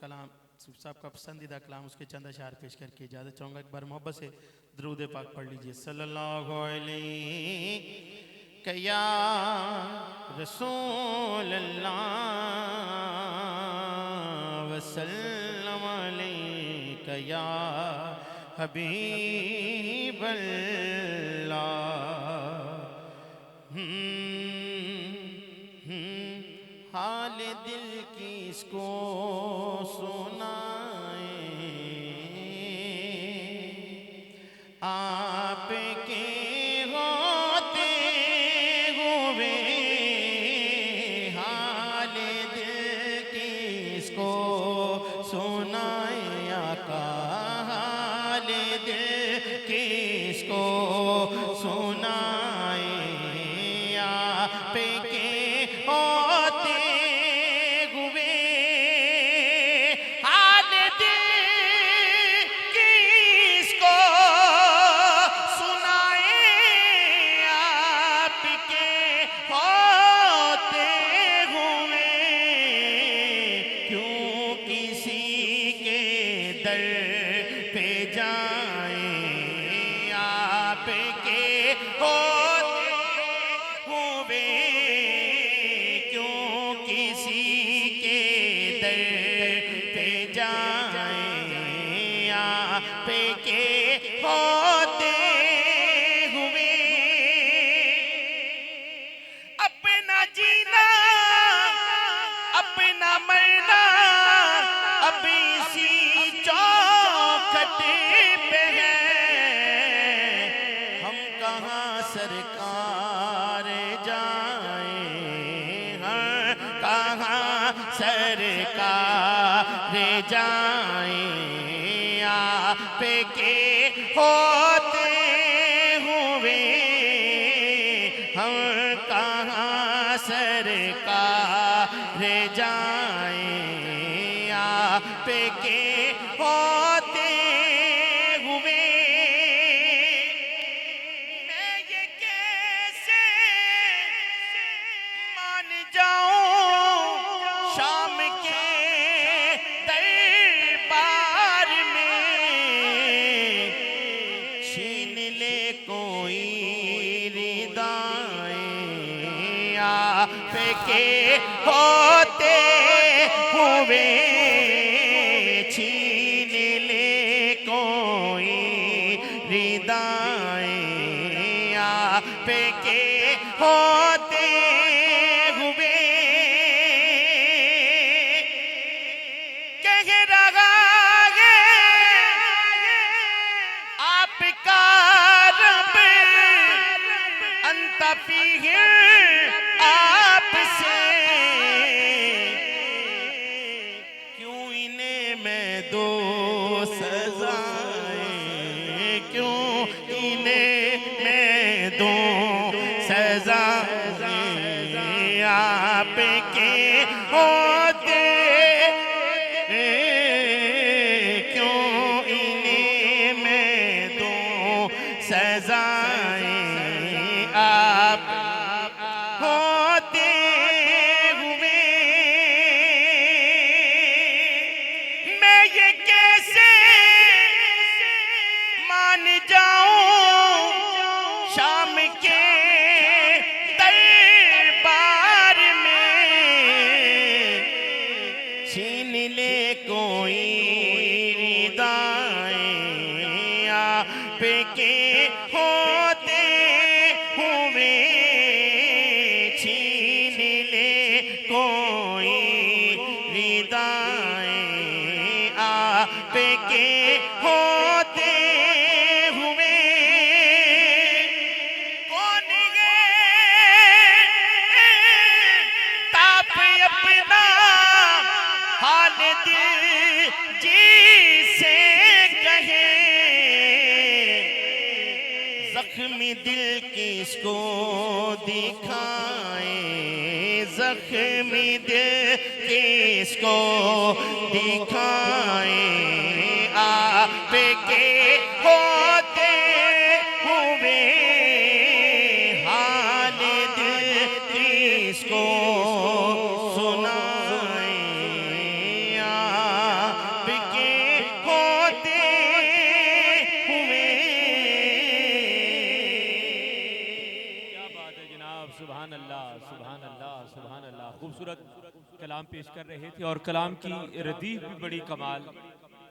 کلام صوفی صاحب کا پسندیدہ کلام اس کے چند اشعار پیش کر کے اجازت چاہوں گا. ایک بار محبت سے درود پاک پڑھ لیجئے. صلی اللہ علیہ یا رسول اللہ وسلم علیک یا حبیب اللہ. حال دل کس کو سنائیں آپ کے ہوتے ہوئے. حال دل کس کو سنائیں آقا. حال دل کس کو سنائیں آپ کے ہوتے ہوئے. حال دل کس کو سنائیں آپ کے ہوتے ہوئے. کیوں کسی کے در پہ جائیں آپ کے ہوتے ہوئے. کیوں کسی کے در پہ جائیں آپ کے ہوتے ہوئے. اپنا جینا اپنا مرنا اب اسی چوکھٹ پہ ہے. ہم کہاں سرکار جائیں ہم کہاں سرکار جائیں آپ کے ہوتے ہوئے. ہم کہاں سرکار جائیں آپ کے ہوتے ہوئے. میں یہ کیسے مان جاؤں شام کے دربار میں. چھین لے کوئی ردائیں آپ کے ہوتے ہوئے. چھین لے کوئی ردائیں آپ کے ہوتے ہوئے. کہہ رہا ہے آپ کا رب انت فیہ آپ سے. کیوں انہیں میں دو سزائیں کیوں انہیں میں دو سزائیں آپ کے ہوتے. کیوں انہیں میں دو سزائیں آپ ہوتے ہوئے. میں یہ کیسے مان جاؤں شام کے دربار میں. چھین لے کوئی ردائیں آپ کے ہوتے ہوئے. چھین لے کوئی ردائیں آپ کے ہوتے ہوئے. کون ہے تاپ اپنا حال دل جی سے کہے. زخمی دل کس کو دکھائیں زخمی دل کس کو دکھائیں آپ کے ہوتے ہوئے. حال دل کس کو سنائیں سبحان اللہ سبحان اللہ سبحان اللہ. خوبصورت کلام پیش کر رہے تھے اور کلام کی ردیف بھی بڑی کمال.